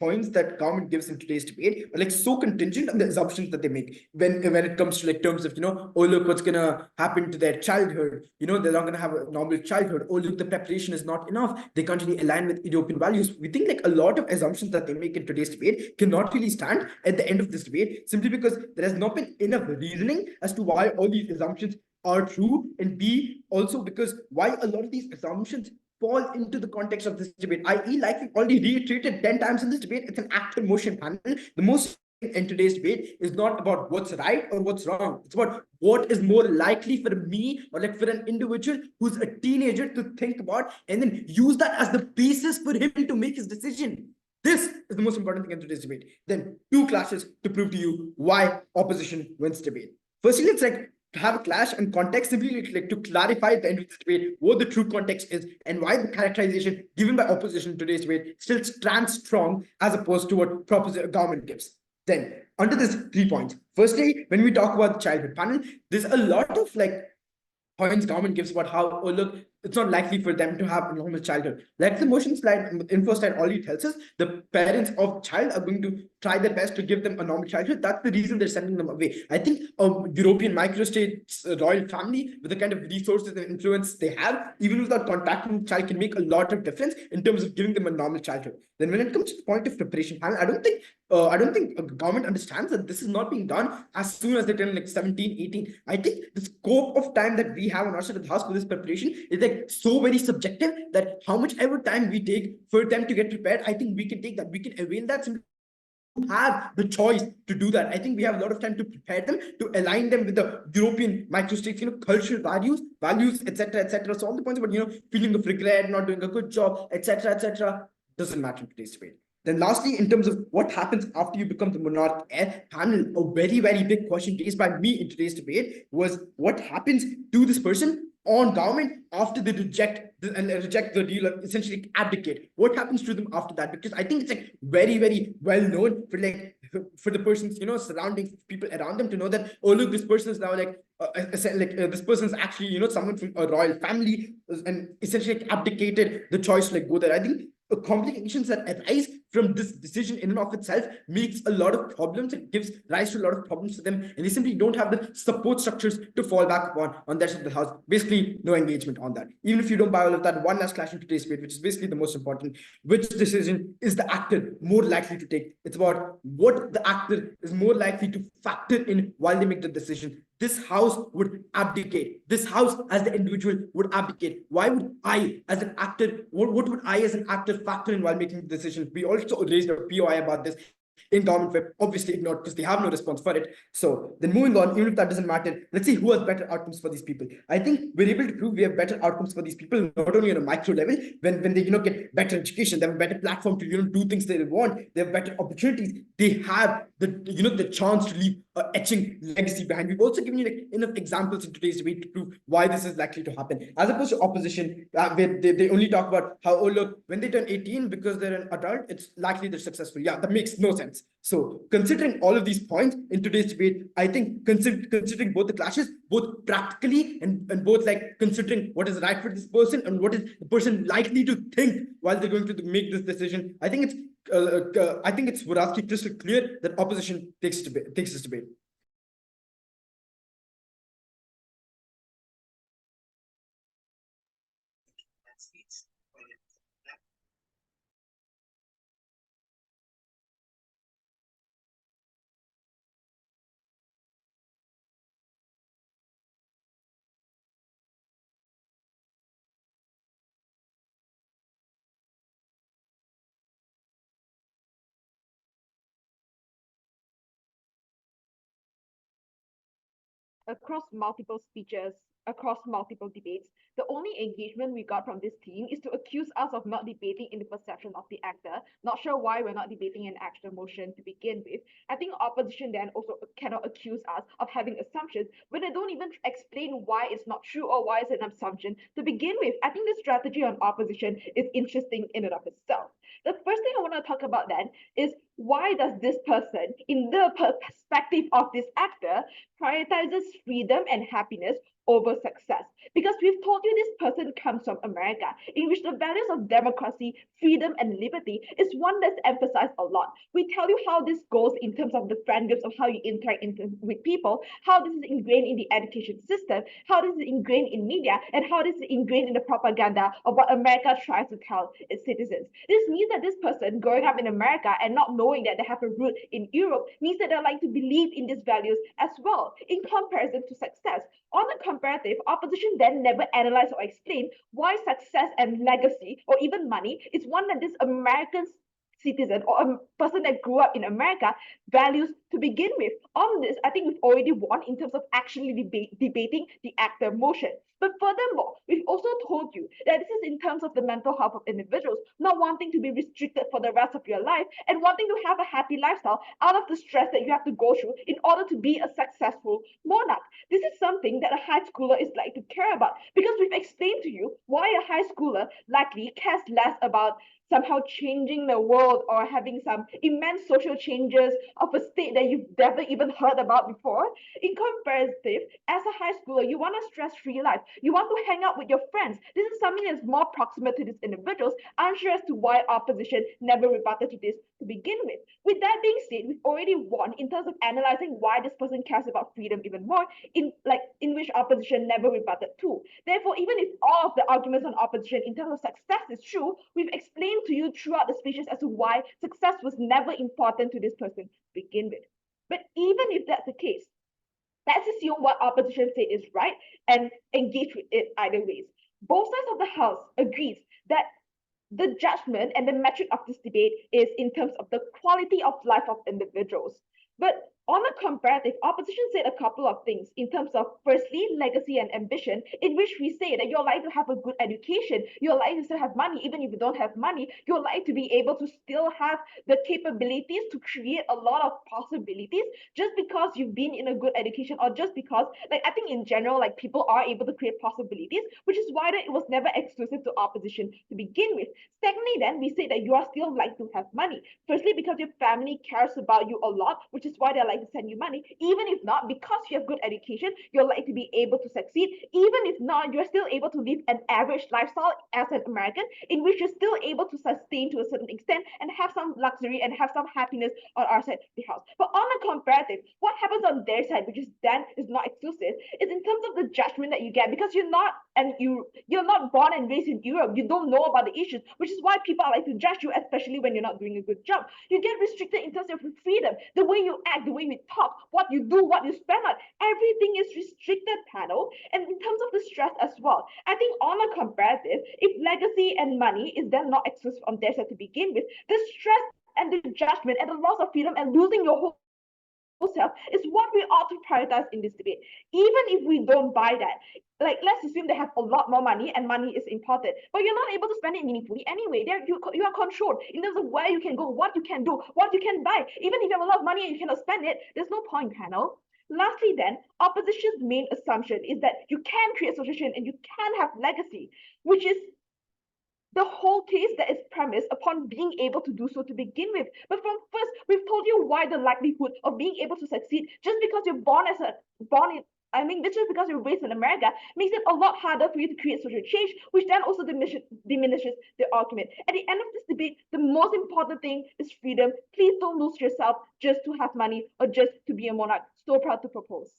points that government gives in today's debate are like so contingent on the assumptions that they make when it comes to like terms of, oh look, what's gonna happen to their childhood, they're not gonna have a normal childhood, oh look, the preparation is not enough, they can't really align with European values. We think like a lot of assumptions that they make in today's debate cannot really stand at the end of this debate, simply because there has not been enough reasoning as to why all these assumptions are true, and B, also because why a lot of these assumptions fall into the context of this debate, i.e., like we've already reiterated 10 times in this debate, it's an active motion panel. The most in today's debate is not about what's right or what's wrong. It's about what is more likely for me or like for an individual who's a teenager to think about, and then use that as the basis for him to make his decision. This is the most important thing in today's debate. Then 2 clashes to prove to you why opposition wins debate. Firstly, let's to have a clash and context, simply like to clarify at the end of this debate what the true context is and why the characterization given by opposition in today's debate still stands strong as opposed to what government gives. Then under this 3 points. Firstly, when we talk about the childhood panel, there's a lot of like points government gives about how, oh look, it's not likely for them to have a normal childhood. Like the motion slide, info slide already tells us, the parents of child are going to try their best to give them a normal childhood. That's the reason they're sending them away. I think a European microstate royal family with the kind of resources and influence they have, even without contacting the child, can make a lot of difference in terms of giving them a normal childhood. Then when it comes to the point of preparation panel, I don't think a government understands that this is not being done as soon as they turn like 17, 18. I think the scope of time that we have on our side of the house for this preparation is like so very subjective that how much ever time we take for them to get prepared, I think we can take that. We can avail that have the choice to do that. I think we have a lot of time to prepare them, to align them with the European microstates, cultural values, etc. So all the points about, feeling of regret, not doing a good job, etc., doesn't matter in today's debate. Then lastly, in terms of what happens after you become the monarch heir panel, a very, very big question raised by me in today's debate was what happens to this person on government after they reject the deal or essentially abdicate. What happens to them after that? Because I think it's like very, very well known for the persons, surrounding people around them to know that, oh, look, this person is now this person is actually, someone from a royal family and essentially abdicated the choice to go there. I think the complications that arise from this decision in and of itself makes a lot of problems. It gives rise to a lot of problems to them, and they simply don't have the support structures to fall back upon on that side of the house. Basically, no engagement on that. Even if you don't buy all of that, one last clash in today's debate, which is basically the most important: which decision is the actor more likely to take? It's about what the actor is more likely to factor in while they make the decision. This house would abdicate. This house, as the individual, would abdicate. Why would I, as an actor, what would I, as an actor, factor in while making the decision? We also raised a POI about this in government web, obviously ignored because they have no response for it. So then moving on, even if that doesn't matter, let's see who has better outcomes for these people. I think we're able to prove we have better outcomes for these people, not only on a micro level, when they get better education, they have a better platform to do things they want, they have better opportunities, they have the chance to leave an etching legacy behind. We've also given you enough examples in today's debate to prove why this is likely to happen, as opposed to opposition, where they only talk about how, oh look, when they turn 18 because they're an adult, it's likely they're successful. Yeah, that makes no sense. So considering all of these points in today's debate, I think considering both the clashes, both practically and both considering what is right for this person and what is the person likely to think while they're going to make this decision, I think it's Vorasky crystal clear that opposition takes this debate. Across multiple speeches, across multiple debates, the only engagement we got from this team is to accuse us of not debating in the perception of the actor. Not sure why we're not debating an actual motion to begin with. I think opposition then also cannot accuse us of having assumptions when they don't even explain why it's not true or why it's an assumption to begin with. I think the strategy on opposition is interesting in and of itself. The first thing I want to talk about then is why does this person, in the perspective of this actor, prioritizes freedom and happiness over success? Because we've told you this person comes from America, in which the values of democracy, freedom, and liberty is one that's emphasized a lot. We tell you how this goes in terms of the friend groups, of how you interact with people, how this is ingrained in the education system, how this is ingrained in media, and how this is ingrained in the propaganda of what America tries to tell its citizens. This means that this person growing up in America and not knowing that they have a root in Europe means that they're like to believe in these values as well, in comparison to success. On the comparative, opposition then never analyze or explain why success and legacy, or even money, is one that this American citizen or a person that grew up in America values to begin with. On this, I think we've already won in terms of actually debating the actor motion. But furthermore, we've also told you that this is in terms of the mental health of individuals, not wanting to be restricted for the rest of your life and wanting to have a happy lifestyle out of the stress that you have to go through in order to be a successful monarch. This is something that a high schooler is like to care about, because we've explained to you why a high schooler likely cares less about somehow changing the world or having some immense social changes of a state that you've never even heard about before. In comparative, as a high schooler, you want a stress-free life. You want to hang out with your friends. This is something that's more proximate to these individuals, unsure as to why opposition never rebutted to this to begin with. With that being said, we've already won in terms of analyzing why this person cares about freedom even more, in which opposition never rebutted to. Therefore, even if all of the arguments on opposition in terms of success is true, we've explained to you throughout the speeches as to why success was never important to this person to begin with. But even if that's the case, let's assume what opposition said is right and engage with it either ways. Both sides of the house agrees that the judgment and the metric of this debate is in terms of the quality of life of individuals. But on a comparative, opposition said a couple of things in terms of, firstly, legacy and ambition, in which we say that you're likely to have a good education, you're likely to still have money, even if you don't have money, you're likely to be able to still have the capabilities to create a lot of possibilities just because you've been in a good education, or just because, like, I think in general, like, people are able to create possibilities, which is why that it was never exclusive to opposition to begin with. Secondly, then, we say that you are still likely to have money. Firstly, because your family cares about you a lot, which is why they're like to send you money. Even if not, because you have good education, you're likely to be able to succeed. Even if not, you're still able to live an average lifestyle as an American, in which you're still able to sustain to a certain extent and have some luxury and have some happiness on our side of the house. But on a comparative, what happens on their side, which is then is not exclusive, is in terms of the judgment that you get, because you're not born and raised in Europe. You don't know about the issues, which is why people are like to judge you, especially when you're not doing a good job. You get restricted in terms of your freedom, the way you act, the way you talk, what you do, what you spend on. Everything is restricted, panel. And in terms of the stress as well, I think on a comparative, if legacy and money is then not exclusive on their side to begin with, the stress and the judgment and the loss of freedom and losing your whole self is what we ought to prioritize in this debate. Even if we don't buy that, like, let's assume they have a lot more money and money is important, but you're not able to spend it meaningfully anyway. You are controlled in terms of where you can go, what you can do, what you can buy. Even if you have a lot of money and you cannot spend it, there's no point, panel. Lastly, then, opposition's main assumption is that you can create association and you can have legacy, which is the whole case that is premised upon being able to do so to begin with. But from first, we've told you why the likelihood of being able to succeed just because you're just because you're raised in America makes it a lot harder for you to create social change, which then also diminishes the argument. At the end of this debate, the most important thing is freedom. Please don't lose yourself just to have money or just to be a monarch. So proud to propose.